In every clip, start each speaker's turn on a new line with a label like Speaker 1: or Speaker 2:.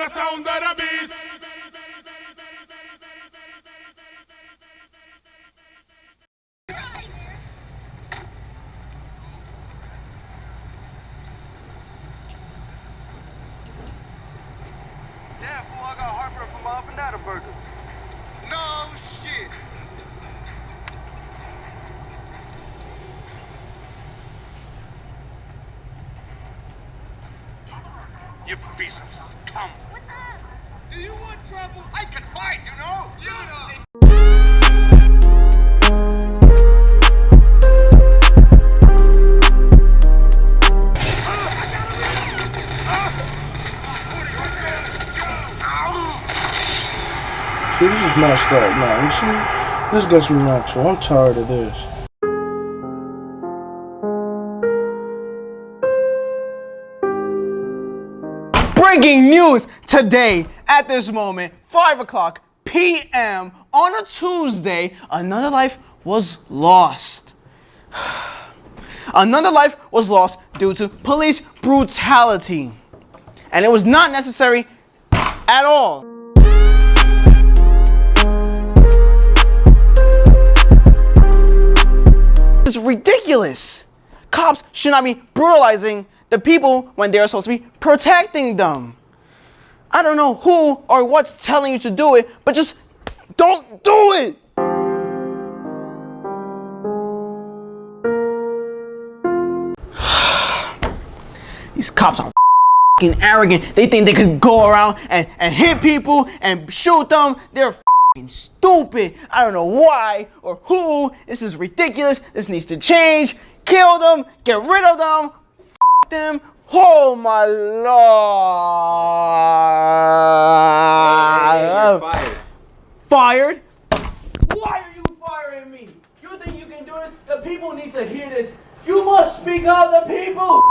Speaker 1: the sound of the beast.
Speaker 2: Yeah, fool, I got heartburn from my up-and-down burger. No shit.
Speaker 1: You piece of scum.
Speaker 2: Do you want trouble? I can fight, you know?
Speaker 3: See, this is messed up, man. You see, this gets me mad too. I'm tired of this.
Speaker 4: Breaking news today at this moment, 5 p.m. on a Tuesday, another life was lost. Another life was lost due to police brutality. And it was not necessary at all. This is ridiculous. Cops should not be brutalizing the people when they're supposed to be protecting them. I don't know who or what's telling you to do it, but just don't do it. These cops are f***ing arrogant. They think they can go around and hit people and shoot them. They're f***ing stupid. I don't know why or who. This is ridiculous. This needs to change. Kill them. Get rid of them. Them. Oh my lord!
Speaker 5: Hey, you're fired.
Speaker 4: Fired? Why are you firing me? You think you can do this? The people need to hear this. You must speak out, the people.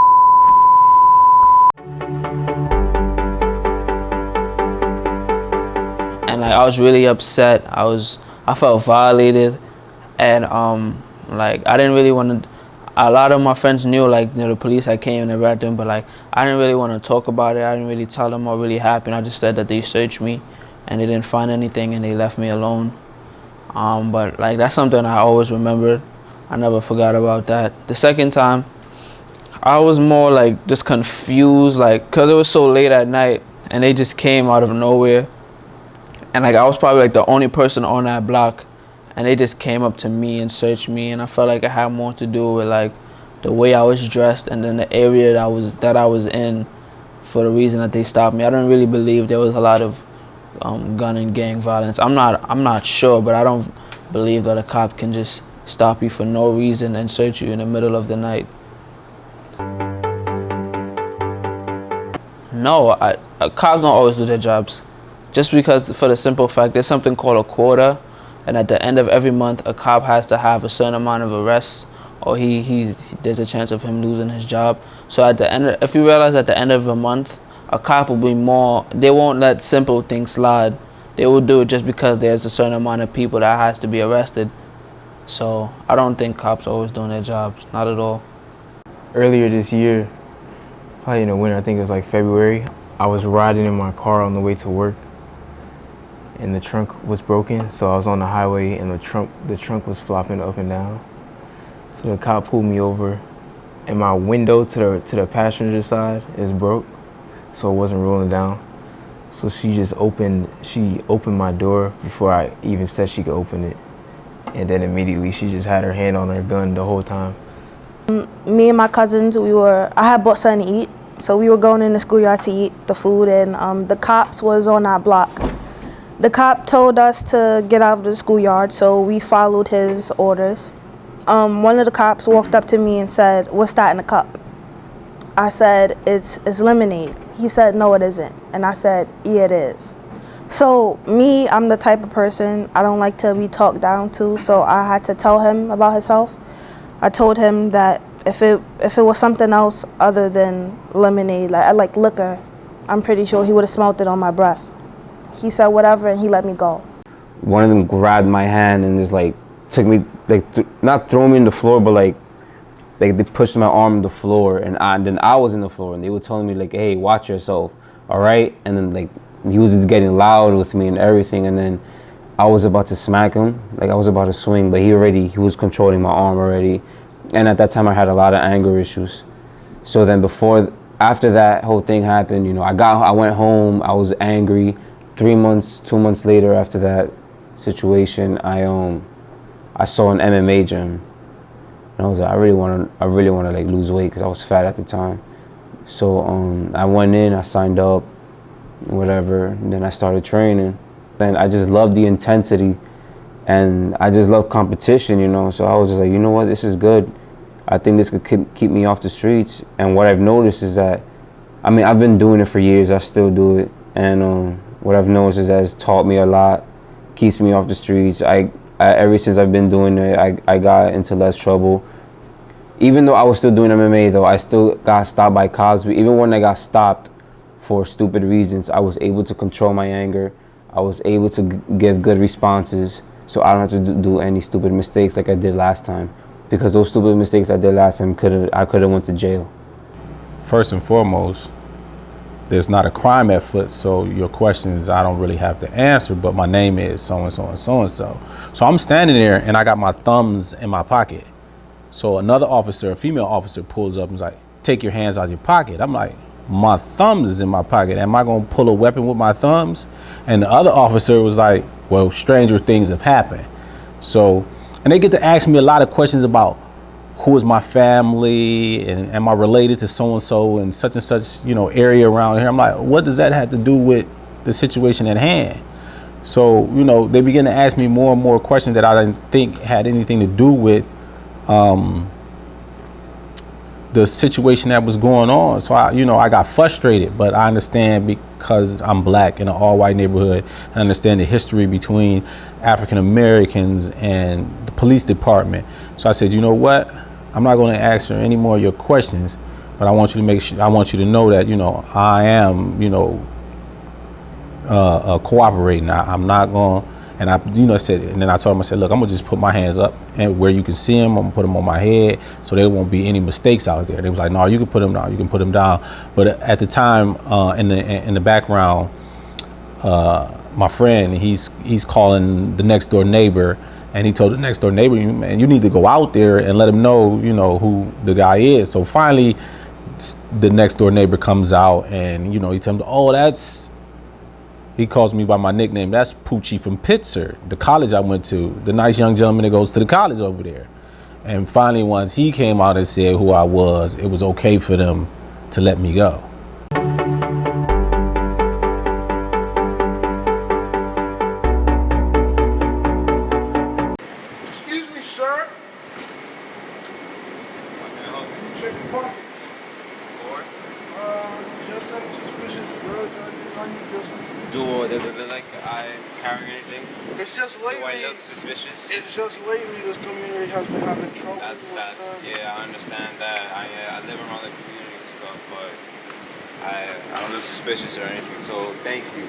Speaker 6: And like I was really upset. I felt violated, and like I didn't really want to. A lot of my friends knew, like, you know, the police had came and arrested him, but like I didn't really want to talk about it. I didn't really tell them what really happened. I just said that they searched me and they didn't find anything and they left me alone. But like that's something I always remembered. I never forgot about that. The second time, I was more like just confused, like, cause it was so late at night and they just came out of nowhere, and like I was probably like the only person on that block. And they just came up to me and searched me, and I felt like it had more to do with like the way I was dressed and then the area that I was in for the reason that they stopped me. I don't really believe there was a lot of gun and gang violence. I'm not sure, but I don't believe that a cop can just stop you for no reason and search you in the middle of the night. No, cops don't always do their jobs. Just because, for the simple fact, there's something called a quota. And at the end of every month, a cop has to have a certain amount of arrests, or there's a chance of him losing his job. So at the end, if you realize at the end of a month, a cop will be more. They won't let simple things slide. They will do it just because there's a certain amount of people that has to be arrested. So I don't think cops are always doing their jobs, not at all.
Speaker 5: Earlier this year, probably in the winter, I think it was like February, I was riding in my car on the way to work, and the trunk was broken, so I was on the highway and the trunk was flopping up and down. So the cop pulled me over, and my window to the passenger side is broke, so it wasn't rolling down. So she opened my door before I even said she could open it, and then immediately she just had her hand on her gun the whole time.
Speaker 7: Me and my cousins, I had bought something to eat, so we were going in the schoolyard to eat the food, and the cops was on our block. The cop told us to get out of the schoolyard, so we followed his orders. One of the cops walked up to me and said, "What's that in the cup?" I said, it's lemonade. He said, "No, it isn't." And I said, "Yeah, it is." So me, I'm the type of person, I don't like to be talked down to, so I had to tell him about himself. I told him that if it was something else other than lemonade, like liquor, I'm pretty sure he would have smelled it on my breath. He said whatever, and he let me go.
Speaker 8: One of them grabbed my hand and just like took me, like not throw me in the floor, but like they pushed my arm on the floor, and then I was in the floor, and they were telling me like, "Hey, watch yourself," all right? And then like he was just getting loud with me and everything, and then I was about to smack him, like I was about to swing, but he was controlling my arm already. And at that time I had a lot of anger issues. So then after that whole thing happened, you know, I went home, I was angry. 2 months later after that situation, I saw an MMA gym. And I was like, I really want to like lose weight because I was fat at the time. So I went in, I signed up, whatever, and then I started training. And I just loved the intensity, and I just love competition, you know. So I was just like, you know what, this is good. I think this could keep me off the streets. And what I've noticed is that, I mean, I've been doing it for years. I still do it. And what I've noticed is that it's taught me a lot, keeps me off the streets. Ever since I've been doing it, I got into less trouble. Even though I was still doing MMA, though, I still got stopped by cops. Even when I got stopped for stupid reasons, I was able to control my anger. I was able to give good responses, so I don't have to do any stupid mistakes like I did last time. Because those stupid mistakes I did last time, I could have went to jail.
Speaker 9: First and foremost, there's not a crime at foot, so your questions I don't really have to answer, but my name is so-and-so and so-and-so. So I'm standing there and I got my thumbs in my pocket. So another officer, a female officer, pulls up and is like, take your hands out of your pocket. I'm like, my thumbs is in my pocket. Am I gonna pull a weapon with my thumbs? And the other officer was like, well, stranger things have happened. So, and they get to ask me a lot of questions about who is my family and am I related to so-and-so and such, you know, area around here. I'm like, what does that have to do with the situation at hand? So, you know, they begin to ask me more and more questions that I didn't think had anything to do with the situation that was going on. So I got frustrated, but I understand because I'm black in an all-white neighborhood. I understand the history between African Americans and the police department. So I said, you know what? I'm not going to answer any more of your questions, but I want you to know that, you know, I am, you know, cooperating. I'm not going. And I, you know, said, and then I told him, I said, look, I'm gonna just put my hands up and where you can see them, I'm gonna put them on my head so there won't be any mistakes out there. They was like, no, you can put them down, you can put them down. But at the time, in the background, my friend, he's calling the next door neighbor, and he told the next door neighbor, man, you need to go out there and let him know, you know, who the guy is. So finally, the next door neighbor comes out, and you know, he tells him, oh, he calls me by my nickname. That's Poochie from Pitzer, the college I went to, the nice young gentleman that goes to the college over there. And finally, once he came out and said who I was, it was okay for them to let me go.
Speaker 3: Excuse me, sir. Check your pockets. Just any suspicious drugs or anything on you, just.
Speaker 5: Does it look like I'm carrying anything?
Speaker 3: It's just lately.
Speaker 5: Do I look suspicious?
Speaker 3: It's just lately this community has been having trouble.
Speaker 5: That's yeah, I understand that. I live around the community and stuff, but I don't look suspicious or anything. So thank you.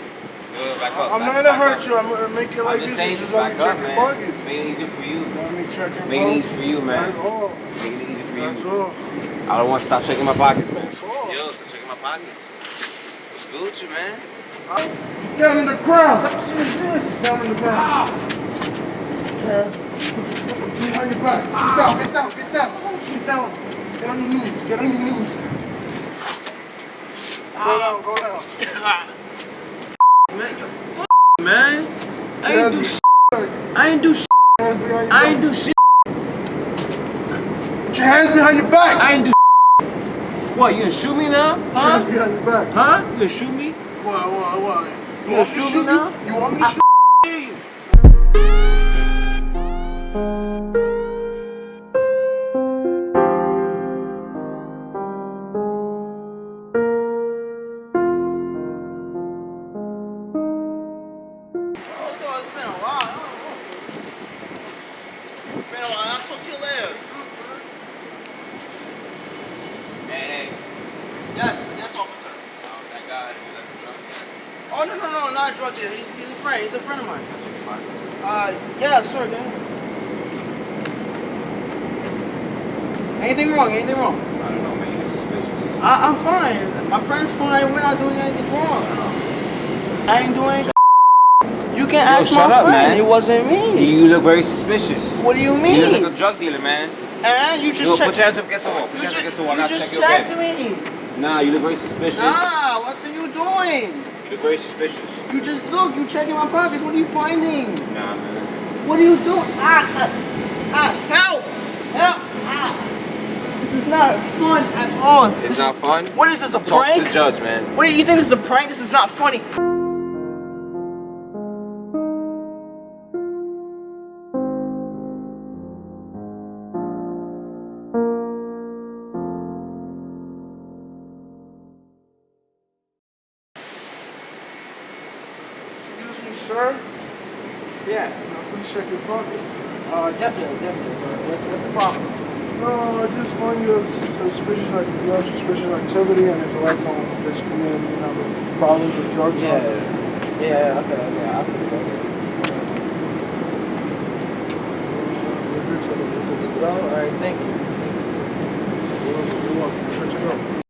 Speaker 5: Back up,
Speaker 3: I'm not gonna hurt you. I'm gonna make your life easier. Just let me check your pockets.
Speaker 5: Make it easier for you.
Speaker 3: Let me check your pockets.
Speaker 5: Make it easy for you, man.
Speaker 3: That's all.
Speaker 5: Make it easy for you.
Speaker 3: That's all.
Speaker 5: I don't want to stop checking my pockets, man.
Speaker 3: That's all.
Speaker 5: Yo, stop checking my pockets. What's good with you, man?
Speaker 3: Down on the ground. What is this? Down on the ground. On your back. Get down. Get down. Sit down. Get on your knees. Get on your knees. Go down. Go down.
Speaker 4: Man, man. I ain't do shit. I ain't do shit. I ain't do shit.
Speaker 3: Put your hands behind your back.
Speaker 4: I ain't do shit. What, you gonna shoot me now? Huh?
Speaker 3: Hands behind your back.
Speaker 4: Huh? You gonna shoot me?
Speaker 3: What?
Speaker 4: You gonna shoot me now?
Speaker 3: You want me to shoot you?
Speaker 4: Yes, officer. That guy who left the truck. Oh, no, not a drug dealer. He's a friend of mine. Yeah, sir, Dan. Anything wrong?
Speaker 5: I don't know, man. You're suspicious.
Speaker 4: I'm fine. My friend's fine. We're not doing anything wrong. I ain't doing. You can ask my
Speaker 8: shut up,
Speaker 4: friend.
Speaker 8: man.
Speaker 4: It wasn't me.
Speaker 8: You look very suspicious.
Speaker 4: What do you mean?
Speaker 8: You look like a drug dealer, man.
Speaker 4: And you just
Speaker 8: Put your hands up against the wall. Put
Speaker 4: You
Speaker 8: your hands up against the wall.
Speaker 4: you
Speaker 8: I'll
Speaker 4: just
Speaker 8: check you
Speaker 4: checked
Speaker 8: again.
Speaker 4: me.
Speaker 8: Nah, you look very suspicious.
Speaker 4: Nah, what are you doing?
Speaker 8: You look very suspicious.
Speaker 4: You just look. You checking my pockets. What are you finding?
Speaker 8: Nah, man.
Speaker 4: What are you doing? Help! Help! This is not fun at all.
Speaker 8: It's not fun?
Speaker 4: What is this, a
Speaker 8: Talk
Speaker 4: prank?
Speaker 8: to the judge, man.
Speaker 4: What do you think this is a prank? This is not funny. Excuse me, sir.
Speaker 3: Yeah.
Speaker 4: Please check your pocket.
Speaker 3: Definitely. But what's the problem?
Speaker 4: No, I just find you have suspicious activity, and it's like this community, you know, problems with drugs.
Speaker 3: Yeah, okay, I feel it. Well, all right, thank you.
Speaker 4: You're welcome. Check it out.